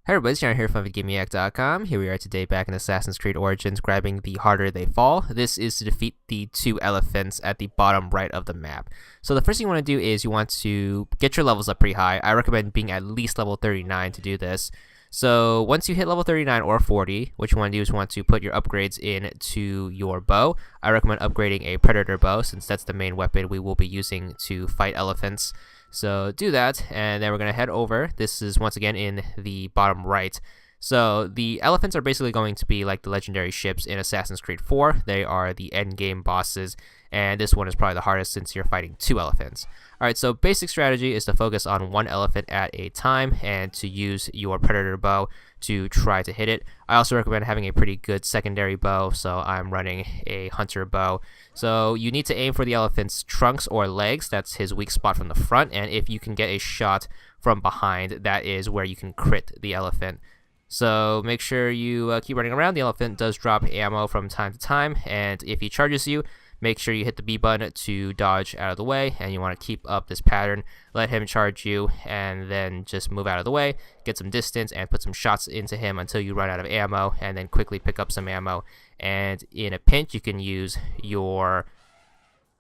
Hey everybody, it's John here from VidGamiac.com. Here we are today back in Assassin's Creed Origins, grabbing the Harder They Fall. This is to defeat the two elephants at the bottom right of the map. So the first thing you want to do is you want to get your levels up pretty high. I recommend being at least level 39 to do this. So once you hit level 39 or 40, what you want to do is you want to put your upgrades into your bow. I recommend upgrading a Predator bow since that's the main weapon we will be using to fight elephants. So do that, and then we're going to head over. This is once again in the bottom right. So the elephants are basically going to be like the legendary ships in Assassin's Creed 4. They are the end game bosses, and this one is probably the hardest since you're fighting two elephants. Alright, so basic strategy is to focus on one elephant at a time and to use your Predator bow to try to hit it. I also recommend having a pretty good secondary bow, so I'm running a hunter bow. So you need to aim for the elephant's trunks or legs. That's his weak spot from the front, and if you can get a shot from behind, that is where you can crit the elephant. So make sure you keep running around. The elephant does drop ammo from time to time, and if he charges you, make sure you hit the B button to dodge out of the way, and you want to keep up this pattern. Let him charge you, and then just move out of the way, get some distance, and put some shots into him until you run out of ammo, and then quickly pick up some ammo. And in a pinch, you can use your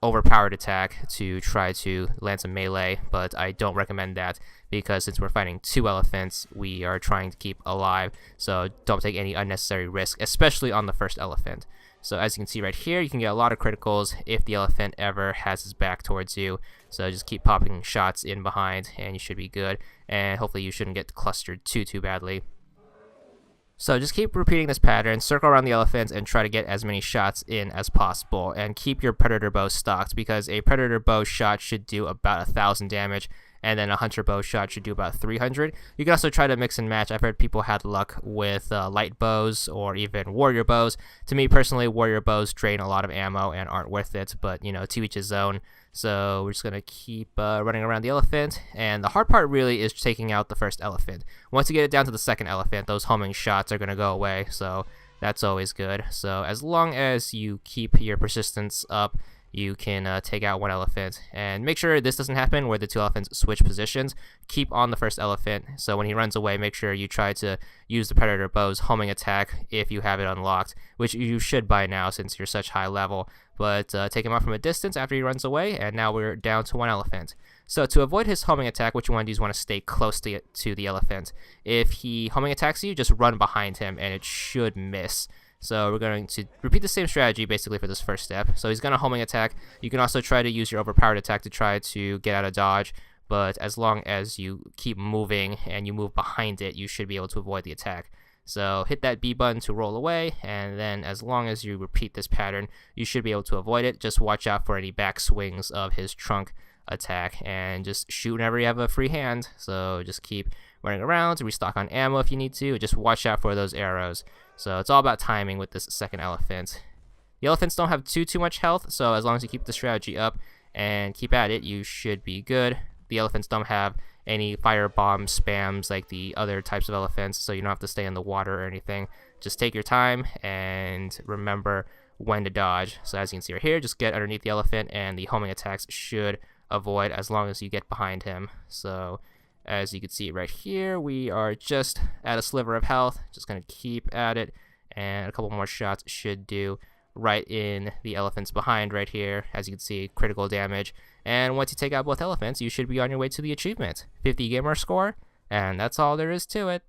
overpowered attack to try to land some melee, but I don't recommend that because since we're fighting two elephants, we are trying to keep alive, so don't take any unnecessary risk, especially on the first elephant. So as you can see right here, you can get a lot of criticals if the elephant ever has his back towards you. So just keep popping shots in behind and you should be good. And hopefully you shouldn't get clustered too badly. So just keep repeating this pattern, circle around the elephants and try to get as many shots in as possible. And keep your Predator bow stocked because a Predator bow shot should do about 1,000 damage. And then a hunter bow shot should do about 300. You can also try to mix and match. I've heard people had luck with light bows or even warrior bows. To me personally, warrior bows drain a lot of ammo and aren't worth it, but you know, to each his own. So we're just going to keep running around the elephant, and the hard part really is taking out the first elephant. Once you get it down to the second elephant, those homing shots are going to go away, so that's always good. So as long as you keep your persistence up, you can take out one elephant, and make sure this doesn't happen where the two elephants switch positions. Keep on the first elephant, so when he runs away, make sure you try to use the Predator bow's homing attack if you have it unlocked, which you should by now since you're such high level, but take him out from a distance after he runs away, and now we're down to one elephant. So to avoid his homing attack, what you want to do is want to stay close to the elephant. If he homing attacks you, just run behind him, and it should miss. So we're going to repeat the same strategy basically for this first step. So he's going to homing attack. You can also try to use your overpowered attack to try to get out of dodge, but as long as you keep moving and you move behind it, you should be able to avoid the attack. So hit that B button to roll away, and then as long as you repeat this pattern, you should be able to avoid it. Just watch out for any back swings of his trunk attack, and just shoot whenever you have a free hand. So just keep running around to restock on ammo if you need to. Just watch out for those arrows. So it's all about timing with this second elephant. The elephants don't have too much health, so as long as you keep the strategy up and keep at it, you should be good. The elephants don't have any firebomb spams like the other types of elephants, so you don't have to stay in the water or anything. Just take your time and remember when to dodge. So as you can see right here, just get underneath the elephant and the homing attacks should avoid as long as you get behind him. So as you can see right here, we are just at a sliver of health. Just going to keep at it, and a couple more shots should do right in the elephants behind right here. As you can see, critical damage. And once you take out both elephants, you should be on your way to the achievement. 50 gamer score, and that's all there is to it.